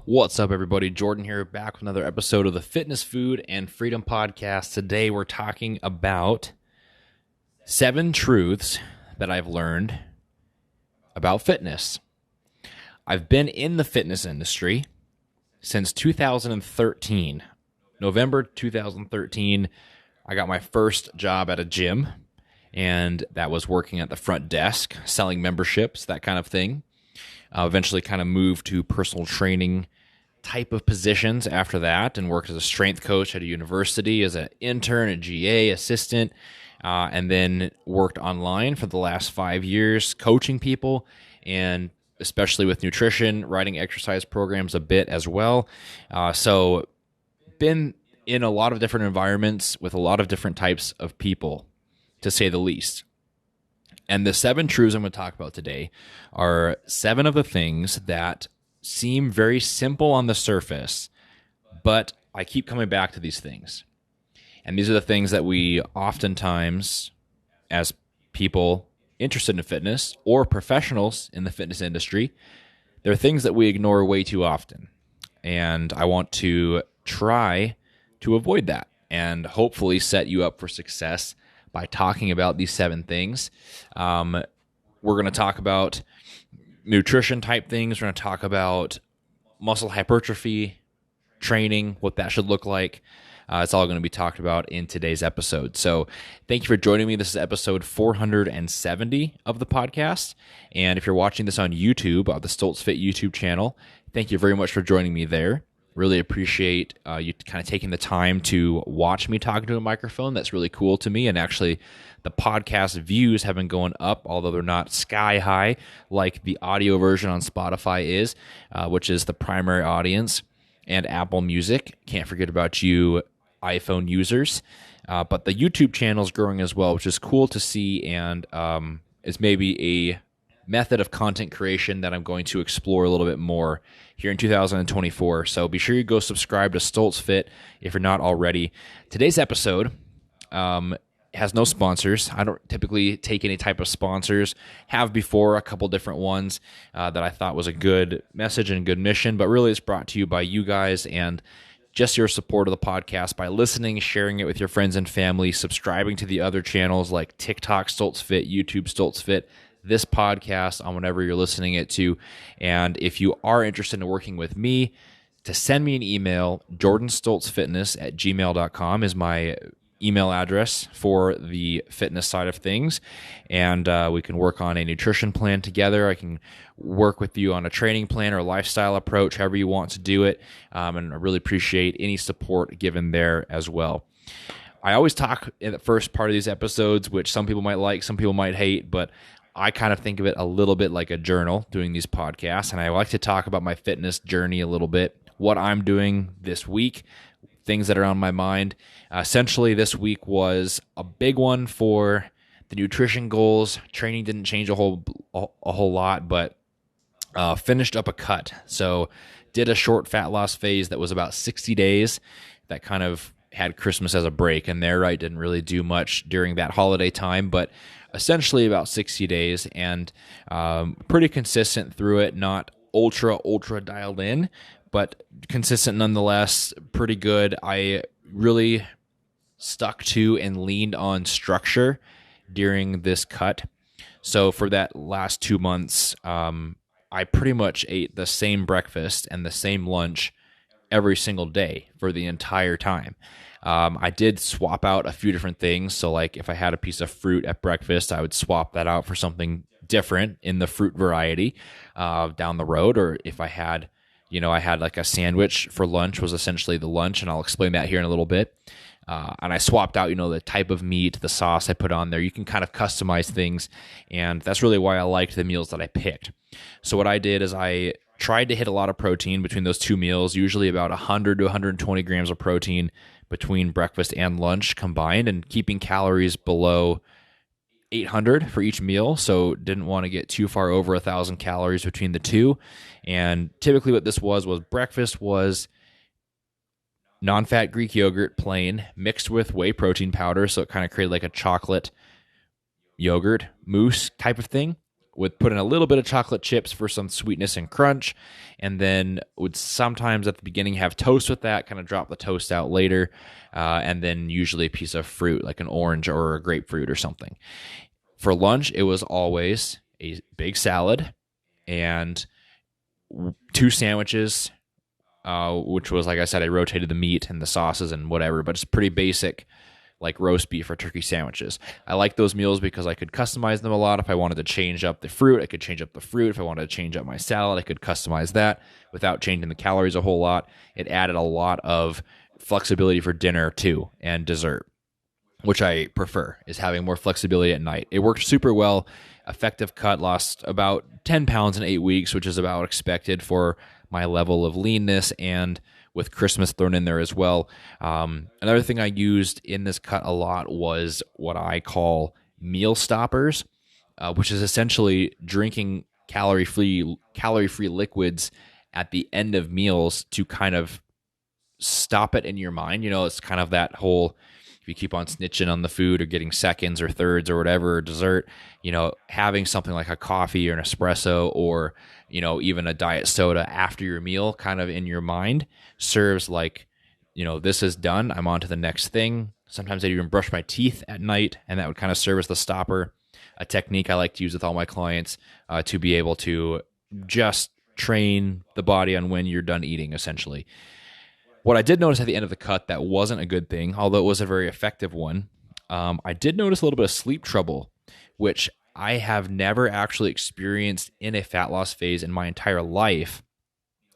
What's up, everybody? Jordan here, back with another episode of the Fitness, Food, and Freedom Podcast. Today, we're talking about 7 truths that I've learned about fitness. I've been in the fitness industry since 2013. November 2013, I got my first job at a gym, and that was working at the front desk, selling memberships, that kind of thing. Eventually kind of moved to personal training type of positions after that, and worked as a strength coach at a university, as an intern, a GA, assistant, and then worked online for the last 5 years, coaching people, and especially with nutrition, writing exercise programs a bit as well. So been in a lot of different environments with a lot of different types of people, to say the least. And the 7 truths I'm going to talk about today are 7 of the things that seem very simple on the surface, but I keep coming back to these things. And these are the things that we oftentimes, as people interested in fitness or professionals in the fitness industry, they're things that we ignore way too often. And I want to try to avoid that and hopefully set you up for success by talking about these 7 things. We're going to talk about nutrition type things. We're going to talk about muscle hypertrophy, training, what that should look like. It's all going to be talked about in today's episode. So thank you for joining me. This is episode 470 of the podcast. And if you're watching this on YouTube, the Stoltz Fit YouTube channel, thank you very much for joining me there. Really appreciate you kind of taking the time to watch me talking to a microphone. That's really cool to me. And actually, the podcast views have been going up, although they're not sky high like the audio version on Spotify is, which is the primary audience, and Apple Music. Can't forget about you iPhone users. But the YouTube channel is growing as well, which is cool to see, and is maybe a method of content creation that I'm going to explore a little bit more here in 2024. So be sure you go subscribe to Stoltz Fit if you're not already. Today's episode has no sponsors. I don't typically take any type of sponsors. Have before a couple different ones that I thought was a good message and good mission, but really it's brought to you by you guys and just your support of the podcast by listening, sharing it with your friends and family, subscribing to the other channels like TikTok Stoltz Fit, YouTube Stoltz Fit, this podcast on whenever you're listening it to. And if you are interested in working with me, to send me an email, jordanstoltzfitness@gmail.com is my email address for the fitness side of things. And we can work on a nutrition plan together. I can work with you on a training plan or a lifestyle approach, however you want to do it. And I really appreciate any support given there as well. I always talk in the first part of these episodes, which some people might like, some people might hate, but I kind of think of it a little bit like a journal doing these podcasts, and I like to talk about my fitness journey a little bit, what I'm doing this week, things that are on my mind. Essentially, this week was a big one for the nutrition goals. Training didn't change a whole lot, but finished up a cut. So did a short fat loss phase that was about 60 days that kind of had Christmas as a break, and there I didn't really do much during that holiday time, but essentially about 60 days, and pretty consistent through it, not ultra dialed in, but consistent nonetheless, pretty good. I really stuck to and leaned on structure during this cut. So for that last 2 months, I pretty much ate the same breakfast and the same lunch every single day for the entire time. I did swap out a few different things. So like if I had a piece of fruit at breakfast, I would swap that out for something different in the fruit variety down the road. Or if I had, I had like a sandwich for lunch was essentially the lunch, and I'll explain that here in a little bit. And I swapped out, the type of meat, the sauce I put on there. You can kind of customize things, and that's really why I liked the meals that I picked. So what I did is I tried to hit a lot of protein between those 2 meals, usually about 100 to 120 grams of protein between breakfast and lunch combined, and keeping calories below 800 for each meal, so didn't want to get too far over 1,000 calories between the two. And typically what this was breakfast was non-fat Greek yogurt, plain, mixed with whey protein powder, so it kind of created like a chocolate yogurt mousse type of thing. would put in a little bit of chocolate chips for some sweetness and crunch, and then would sometimes at the beginning have toast with that, kind of drop the toast out later, and then usually a piece of fruit like an orange or a grapefruit or something. For lunch, it was always a big salad and 2 sandwiches, which was, like I said, I rotated the meat and the sauces and whatever, but it's pretty basic, like roast beef or turkey sandwiches. I like those meals because I could customize them a lot. If I wanted to change up the fruit, I could change up the fruit. If I wanted to change up my salad, I could customize that without changing the calories a whole lot. It added a lot of flexibility for dinner too, and dessert, which I prefer, is having more flexibility at night. It worked super well. Effective cut, lost about 10 pounds in 8 weeks, which is about expected for my level of leanness, and with Christmas thrown in there as well. Another thing I used in this cut a lot was what I call meal stoppers, which is essentially drinking calorie-free liquids at the end of meals to kind of stop it in your mind. It's kind of that whole, if you keep on snitching on the food or getting seconds or thirds or whatever, or dessert, having something like a coffee or an espresso or, even a diet soda after your meal kind of in your mind serves like, this is done, I'm on to the next thing. Sometimes I'd even brush my teeth at night, and that would kind of serve as the stopper. A technique I like to use with all my clients to be able to just train the body on when you're done eating, essentially. What I did notice at the end of the cut that wasn't a good thing, although it was a very effective one, I did notice a little bit of sleep trouble, which I have never actually experienced in a fat loss phase in my entire life.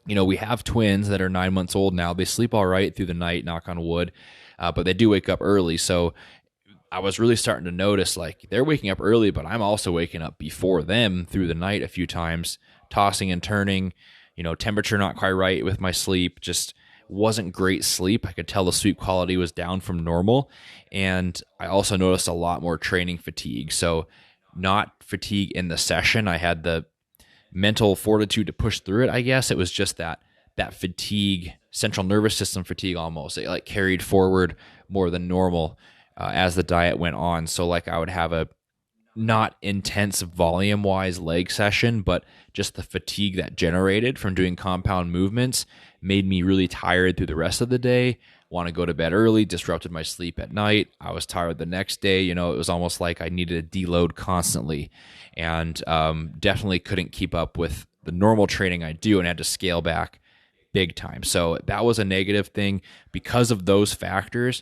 We have twins that are 9 months old now. They sleep all right through the night, knock on wood, but they do wake up early. So I was really starting to notice, like, they're waking up early, but I'm also waking up before them through the night a few times, tossing and turning, temperature not quite right with my sleep, just wasn't great sleep. I could tell the sleep quality was down from normal. And I also noticed a lot more training fatigue. So not fatigue in the session. I had the mental fortitude to push through it, I guess. It was just that fatigue, central nervous system fatigue almost. It like carried forward more than normal as the diet went on. So like I would have a not intense volume-wise leg session, but just the fatigue that generated from doing compound movements made me really tired through the rest of the day, want to go to bed early, disrupted my sleep at night. I was tired the next day. It was almost like I needed to deload constantly, and definitely couldn't keep up with the normal training I do, and had to scale back big time. So that was a negative thing. Because of those factors,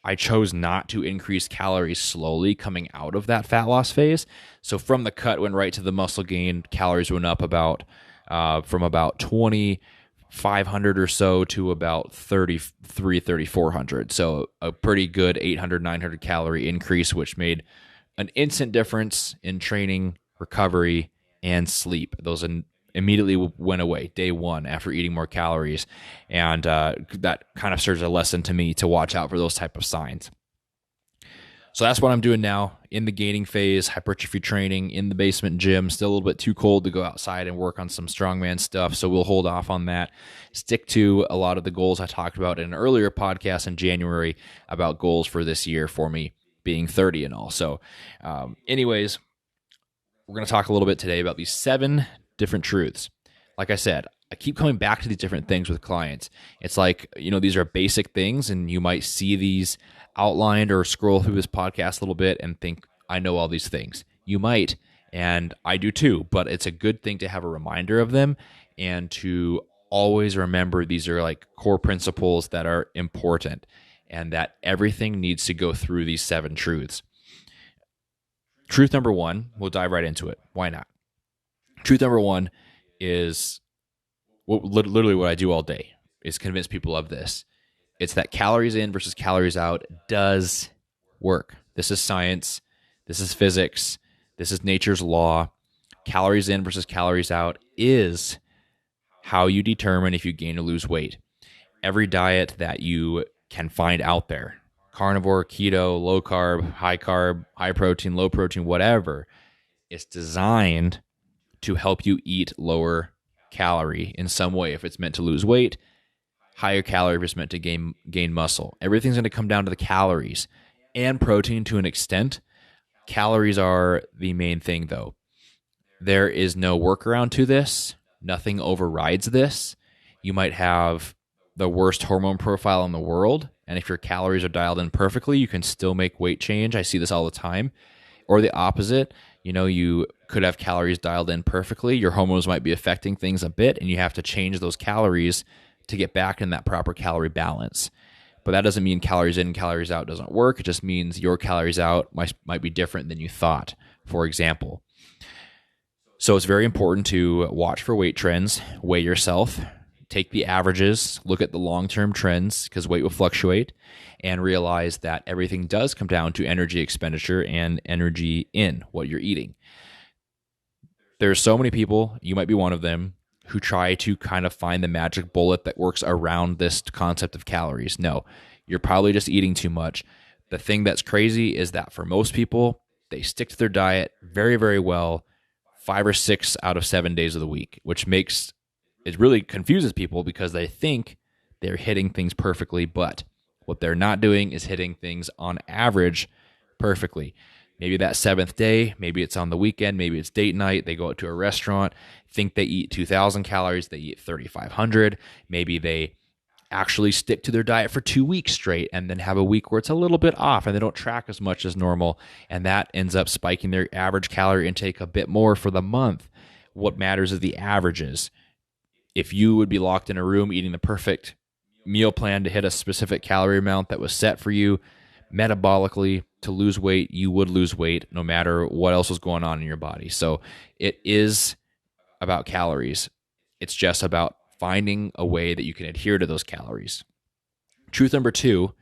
I chose not to increase calories slowly coming out of that fat loss phase. So from the cut, went right to the muscle gain. Calories went up from about 2,500 or so to about 3,400. So a pretty good 800, 900 calorie increase, which made an instant difference in training, recovery, and sleep. Those immediately went away day one after eating more calories. And that kind of serves a lesson to me to watch out for those type of signs. So that's what I'm doing now in the gaining phase, hypertrophy training in the basement gym. Still a little bit too cold to go outside and work on some strongman stuff, so we'll hold off on that. Stick to a lot of the goals I talked about in an earlier podcast in January about goals for this year for me being 30 and all. So anyways, we're going to talk a little bit today about these 7 different truths. Like I said, I keep coming back to these different things with clients. It's like, these are basic things, and you might see these outlined or scroll through this podcast a little bit and think, I know all these things. You might, and I do too, but it's a good thing to have a reminder of them and to always remember these are like core principles that are important, and that everything needs to go through these 7 truths. Truth number 1, we'll dive right into it. Why not? Truth number 1 is literally what I do all day, is convince people of this. It's that calories in versus calories out does work. This is science. This is physics. This is nature's law. Calories in versus calories out is how you determine if you gain or lose weight. Every diet that you can find out there, carnivore, keto, low carb, high protein, low protein, whatever, it's designed to help you eat lower calorie in some way. If it's meant to lose weight, higher calorie if it's meant to gain muscle. Everything's going to come down to the calories and protein to an extent. Calories are the main thing, though. There is no workaround to this. Nothing overrides this. You might have the worst hormone profile in the world, and if your calories are dialed in perfectly, you can still make weight change. I see this all the time. Or the opposite, you could have calories dialed in perfectly. Your hormones might be affecting things a bit, and you have to change those calories to get back in that proper calorie balance. But that doesn't mean calories in, calories out doesn't work. It just means your calories out might be different than you thought, for example. So it's very important to watch for weight trends, weigh yourself, take the averages, look at the long-term trends because weight will fluctuate, and realize that everything does come down to energy expenditure and energy in what you're eating. There's so many people, you might be one of them, who try to kind of find the magic bullet that works around this concept of calories. No, you're probably just eating too much. The thing that's crazy is that for most people, they stick to their diet very, very well 5 or 6 out of 7 days of the week, which makes it really confuses people because they think they're hitting things perfectly, but what they're not doing is hitting things on average perfectly. Maybe that 7th day, maybe it's on the weekend, maybe it's date night, they go out to a restaurant, think they eat 2,000 calories, they eat 3,500. Maybe they actually stick to their diet for 2 weeks straight and then have a week where it's a little bit off and they don't track as much as normal, and that ends up spiking their average calorie intake a bit more for the month. What matters is the averages. If you would be locked in a room eating the perfect meal plan to hit a specific calorie amount that was set for you metabolically to lose weight, you would lose weight no matter what else was going on in your body. So it is about calories. It's just about finding a way that you can adhere to those calories. Truth number 2,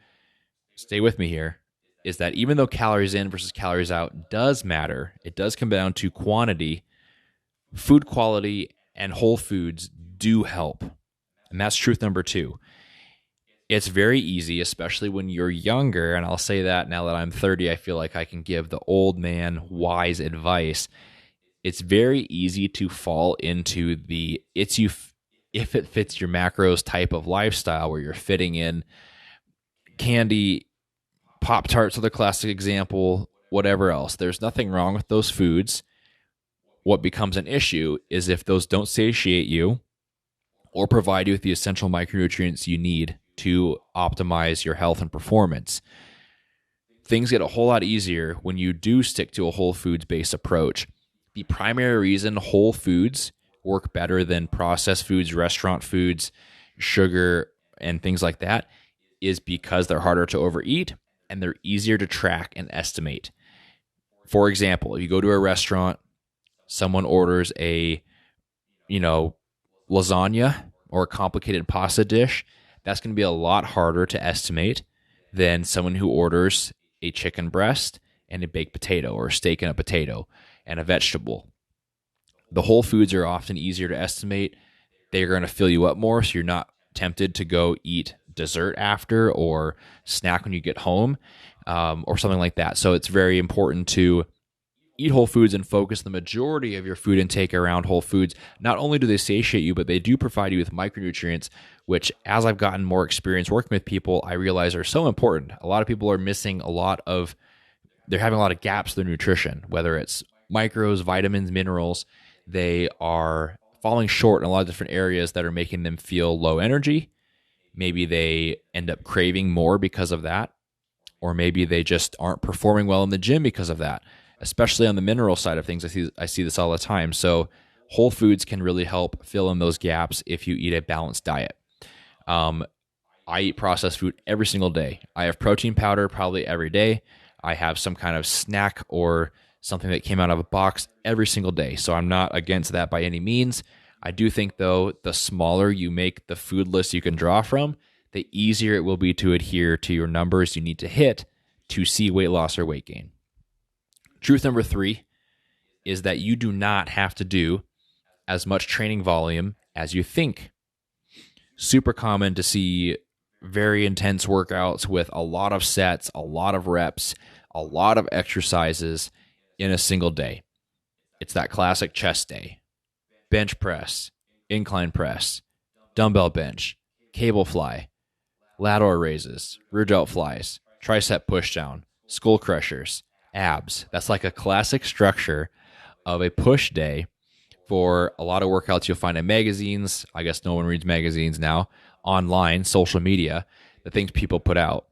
stay with me here, is that even though calories in versus calories out does matter, it does come down to quantity. Food quality and whole foods do help. And that's truth number 2. It's very easy, especially when you're younger, and I'll say that now that I'm 30, I feel like I can give the old man wise advice. It's very easy to fall into the if it fits your macros type of lifestyle where you're fitting in candy, Pop-Tarts are the classic example, whatever else. There's nothing wrong with those foods. What becomes an issue is if those don't satiate you or provide you with the essential micronutrients you need to optimize your health and performance. Things get a whole lot easier when you do stick to a whole foods-based approach. The primary reason whole foods work better than processed foods, restaurant foods, sugar, and things like that is because they're harder to overeat and they're easier to track and estimate. For example, if you go to a restaurant, someone orders a, lasagna or a complicated pasta dish, that's going to be a lot harder to estimate than someone who orders a chicken breast and a baked potato, or a steak and a potato and a vegetable. The whole foods are often easier to estimate. They're going to fill you up more, so you're not tempted to go eat dessert after or snack when you get home, or something like that. So it's very important to eat whole foods and focus the majority of your food intake around whole foods. Not only do they satiate you, but they do provide you with micronutrients, which as I've gotten more experience working with people, I realize are so important. A lot of people are missing they're having a lot of gaps in their nutrition, whether it's micros, vitamins, minerals. They are falling short in a lot of different areas that are making them feel low energy. Maybe they end up craving more because of that, or maybe they just aren't performing well in the gym because of that. Especially on the mineral side of things, I see this all the time. So whole foods can really help fill in those gaps if you eat a balanced diet. I eat processed food every single day. I have protein powder probably every day. I have some kind of snack or something that came out of a box every single day. So I'm not against that by any means. I do think, though, the smaller you make the food list you can draw from, the easier it will be to adhere to your numbers you need to hit to see weight loss or weight gain. Truth number 3 is that you do not have to do as much training volume as you think. Super common to see very intense workouts with a lot of sets, a lot of reps, a lot of exercises in a single day. It's that classic chest day. Bench press, incline press, dumbbell bench, cable fly, lateral raises, rear delt flies, tricep pushdown, skull crushers, abs. That's like a classic structure of a push day for a lot of workouts you'll find in magazines. I guess no one reads magazines now. Online, social media, the things people put out.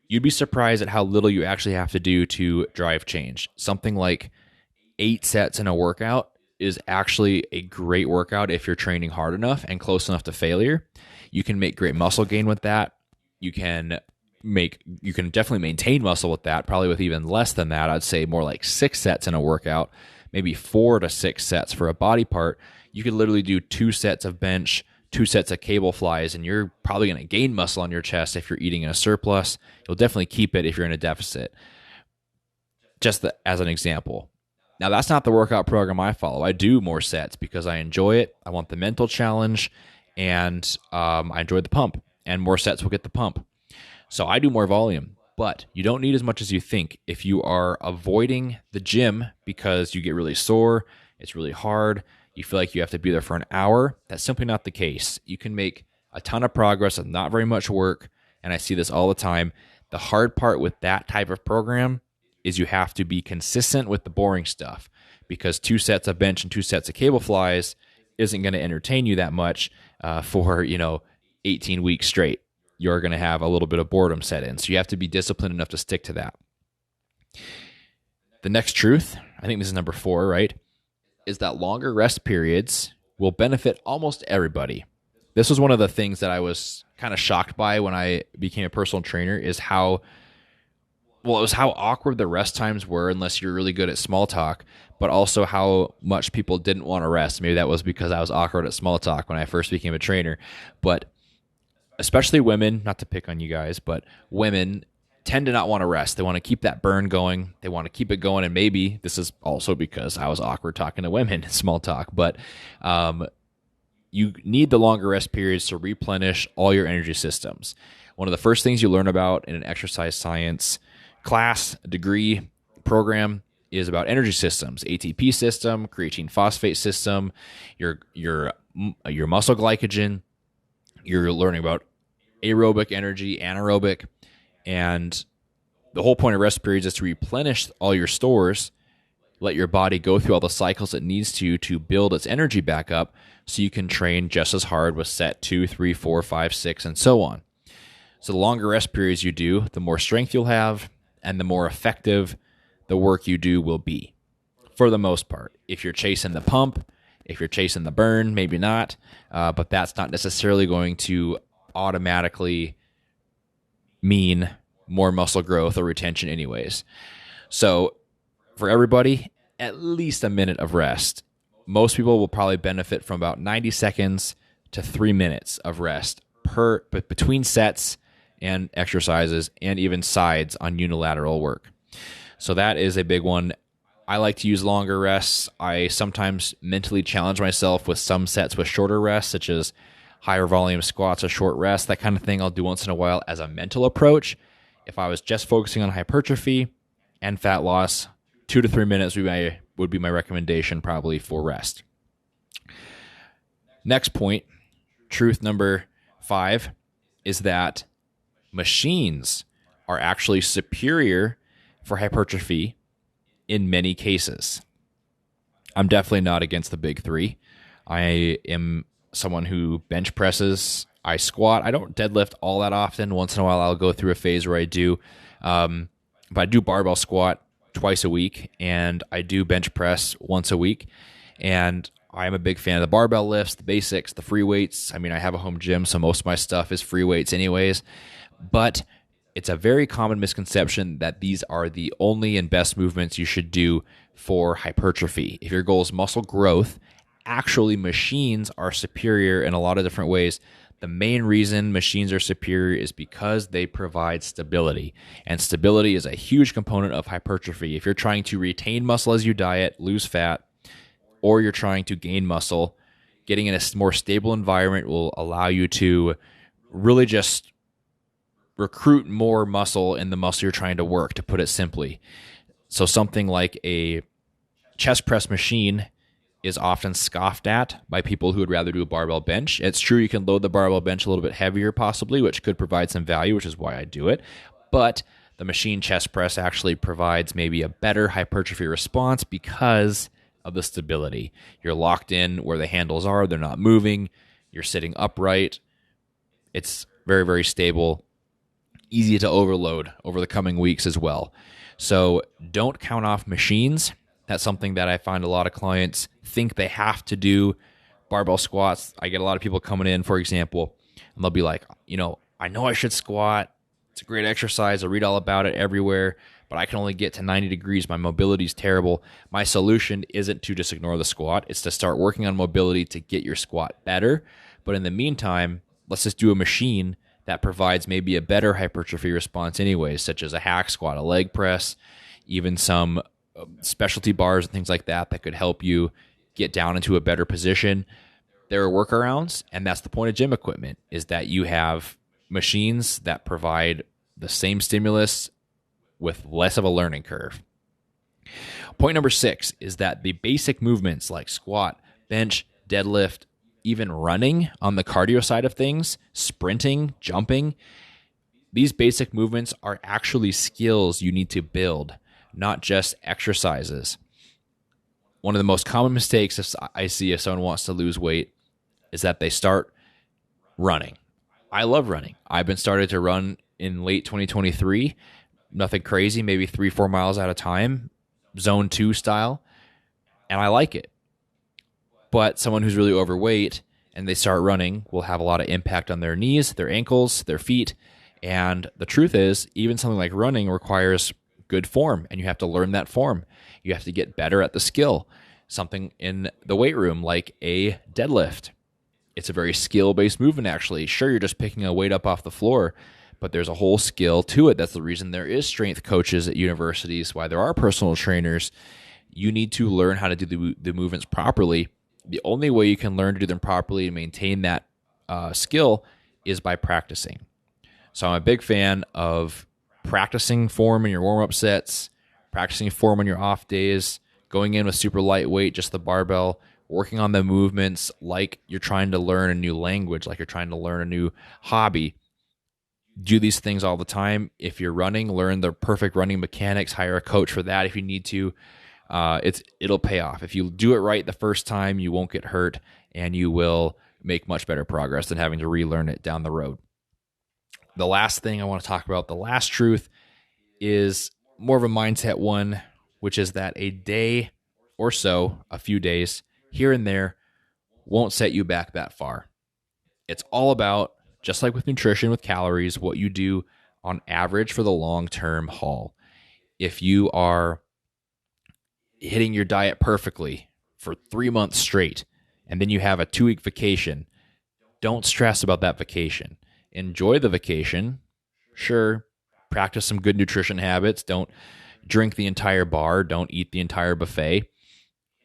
You'd be surprised at how little you actually have to do to drive change. Something like 8 sets in a workout is actually a great workout if you're training hard enough and close enough to failure. You can make great muscle gain with that. You can definitely maintain muscle with that, probably with even less than that. I'd say more like 6 sets in a workout, maybe 4 to 6 sets for a body part. You could literally do 2 sets of bench, 2 sets of cable flies, and you're probably going to gain muscle on your chest if you're eating in a surplus. You'll definitely keep it if you're in a deficit. As an example. Now, that's not the workout program I follow. I do more sets because I enjoy it. I want the mental challenge, and I enjoy the pump, and more sets will get the pump. So I do more volume, but you don't need as much as you think. If you are avoiding the gym because you get really sore, it's really hard, you feel like you have to be there for an hour, that's simply not the case. You can make a ton of progress with not very much work, and I see this all the time. The hard part with that type of program is you have to be consistent with the boring stuff, because 2 sets of bench and 2 sets of cable flies isn't going to entertain you that much for 18 weeks straight. You're going to have a little bit of boredom set in. So you have to be disciplined enough to stick to that. The next truth, I think this is number 4, right, is that longer rest periods will benefit almost everybody. This was one of the things that I was kind of shocked by when I became a personal trainer, is how awkward the rest times were unless you're really good at small talk, but also how much people didn't want to rest. Maybe that was because I was awkward at small talk when I first became a trainer. But especially women, not to pick on you guys, but women tend to not want to rest. They want to keep that burn going. They want to keep it going. And maybe this is also because I was awkward talking to women, small talk. But you need the longer rest periods to replenish all your energy systems. One of the first things you learn about in an exercise science class, degree, program is about energy systems: ATP system, creatine phosphate system, your muscle glycogen. You're learning about aerobic energy, anaerobic, and the whole point of rest periods is to replenish all your stores, let your body go through all the cycles it needs to build its energy back up so you can train just as hard with set 2, 3, 4, 5, 6, and so on. So the longer rest periods you do, the more strength you'll have, and the more effective the work you do will be, for the most part. If you're chasing the pump, if you're chasing the burn, maybe not, but that's not necessarily going to automatically mean more muscle growth or retention anyways. So for everybody, at least a minute of rest. Most people will probably benefit from about 90 seconds to 3 minutes of rest between sets and exercises, and even sides on unilateral work. So that is a big one. I like to use longer rests. I sometimes mentally challenge myself with some sets with shorter rests, such as higher volume squats, a short rest, that kind of thing I'll do once in a while as a mental approach. If I was just focusing on hypertrophy and fat loss, 2 to 3 minutes would be my recommendation probably for rest. Next point, truth number 5, is that machines are actually superior for hypertrophy in many cases. I'm definitely not against the big 3. I am someone who bench presses. I squat. I don't deadlift all that often. Once in a while, I'll go through a phase where I do. But I do barbell squat twice a week, and I do bench press once a week. And I'm a big fan of the barbell lifts, the basics, the free weights. I mean, I have a home gym, so most of my stuff is free weights anyways. But it's a very common misconception that these are the only and best movements you should do for hypertrophy. If your goal is muscle growth, actually machines are superior in a lot of different ways. The main reason machines are superior is because they provide stability. And stability is a huge component of hypertrophy. If you're trying to retain muscle as you diet, lose fat, or you're trying to gain muscle, getting in a more stable environment will allow you to really just recruit more muscle in the muscle you're trying to work, to put it simply. So something like a chest press machine is often scoffed at by people who would rather do a barbell bench. It's true you can load the barbell bench a little bit heavier possibly, which could provide some value, which is why I do it. But the machine chest press actually provides maybe a better hypertrophy response because of the stability. You're locked in where the handles are. They're not moving. You're sitting upright. It's very, very stable, easy to overload over the coming weeks as well. So don't count off machines. That's something that I find a lot of clients think they have to do. Barbell squats, I get a lot of people coming in, for example, and they'll be like, I know I should squat. It's a great exercise. I read all about it everywhere, but I can only get to 90 degrees. My mobility is terrible. My solution isn't to just ignore the squat. It's to start working on mobility to get your squat better. But in the meantime, let's just do a machine that provides maybe a better hypertrophy response anyways, such as a hack squat, a leg press, even some specialty bars and things like that could help you get down into a better position. There are workarounds, and that's the point of gym equipment, is that you have machines that provide the same stimulus with less of a learning curve. Point number 6 is that the basic movements like squat, bench, deadlift, even running on the cardio side of things, sprinting, jumping, these basic movements are actually skills you need to build, not just exercises. One of the most common mistakes I see if someone wants to lose weight is that they start running. I love running. I've been started to run in late 2023. Nothing crazy, maybe 3-4 miles at a time, zone 2 style, and I like it. But someone who's really overweight and they start running will have a lot of impact on their knees, their ankles, their feet. And the truth is, even something like running requires good form, and you have to learn that form. You have to get better at the skill. Something in the weight room like a deadlift. It's a very skill-based movement, actually. Sure, you're just picking a weight up off the floor, but there's a whole skill to it. That's the reason there is strength coaches at universities, why there are personal trainers. You need to learn how to do the movements properly. The only way you can learn to do them properly and maintain that skill is by practicing. So I'm a big fan of practicing form in your warm-up sets, practicing form on your off days, going in with super lightweight, just the barbell, working on the movements like you're trying to learn a new language, like you're trying to learn a new hobby. Do these things all the time. If you're running, learn the perfect running mechanics, hire a coach for that if you need to. It'll pay off. If you do it right the first time, you won't get hurt, and you will make much better progress than having to relearn it down the road. The last thing I want to talk about, the last truth, is more of a mindset one, which is that a day or so, a few days here and there, won't set you back that far. It's all about, just like with nutrition, with calories, what you do on average for the long-term haul. If you are hitting your diet perfectly for 3 months straight, and then you have a 2-week vacation, don't stress about that vacation. Enjoy the vacation. Sure, practice some good nutrition habits. Don't drink the entire bar. Don't eat the entire buffet.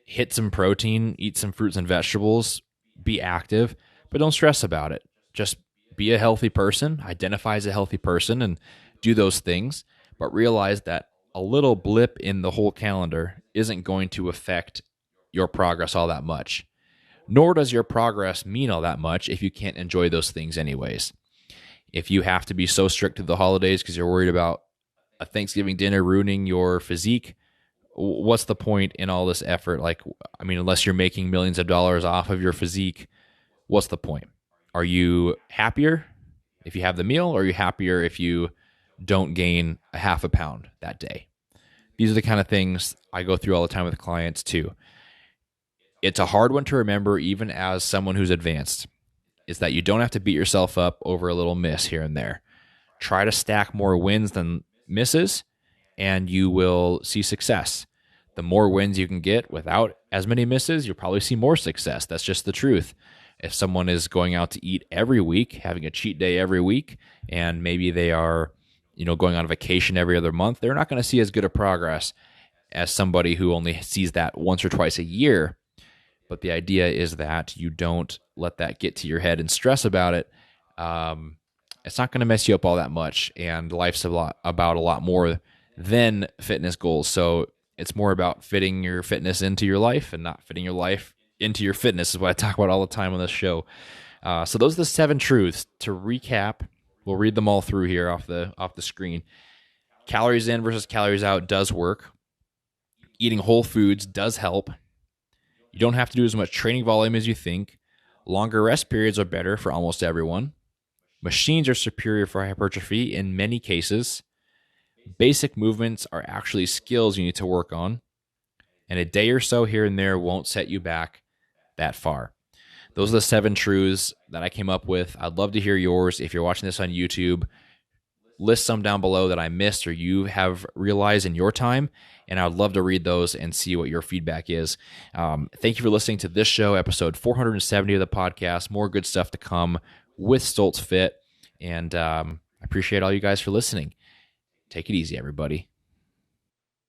Hit some protein, eat some fruits and vegetables, be active, but don't stress about it. Just be a healthy person, identify as a healthy person, and do those things, but realize that a little blip in the whole calendar isn't going to affect your progress all that much. Nor does your progress mean all that much if you can't enjoy those things anyways. If you have to be so strict to the holidays because you're worried about a Thanksgiving dinner ruining your physique, what's the point in all this effort? Unless you're making millions of dollars off of your physique, what's the point? Are you happier if you have the meal, or are you happier if you don't gain a half a pound that day? These are the kind of things I go through all the time with clients too. It's a hard one to remember, even as someone who's advanced, is that you don't have to beat yourself up over a little miss here and there. Try to stack more wins than misses, and you will see success. The more wins you can get without as many misses, you'll probably see more success. That's just the truth. If someone is going out to eat every week, having a cheat day every week, and maybe they are, going on vacation every other month, they're not going to see as good a progress as somebody who only sees that once or twice a year. But the idea is that you don't let that get to your head and stress about it. It's not going to mess you up all that much, and life's about a lot more than fitness goals. So it's more about fitting your fitness into your life and not fitting your life into your fitness, is what I talk about all the time on this show. So those are the 7 truths. To recap, we'll read them all through here off the screen. Calories in versus calories out does work. Eating whole foods does help. You don't have to do as much training volume as you think. Longer rest periods are better for almost everyone. Machines are superior for hypertrophy in many cases. Basic movements are actually skills you need to work on. And a day or so here and there won't set you back that far. Those are the 7 truths that I came up with. I'd love to hear yours. If you're watching this on YouTube, list some down below that I missed or you have realized in your time, and I'd love to read those and see what your feedback is. Thank you for listening to this show, episode 470 of the podcast. More good stuff to come with Stoltz Fit, and I appreciate all you guys for listening. Take it easy, everybody.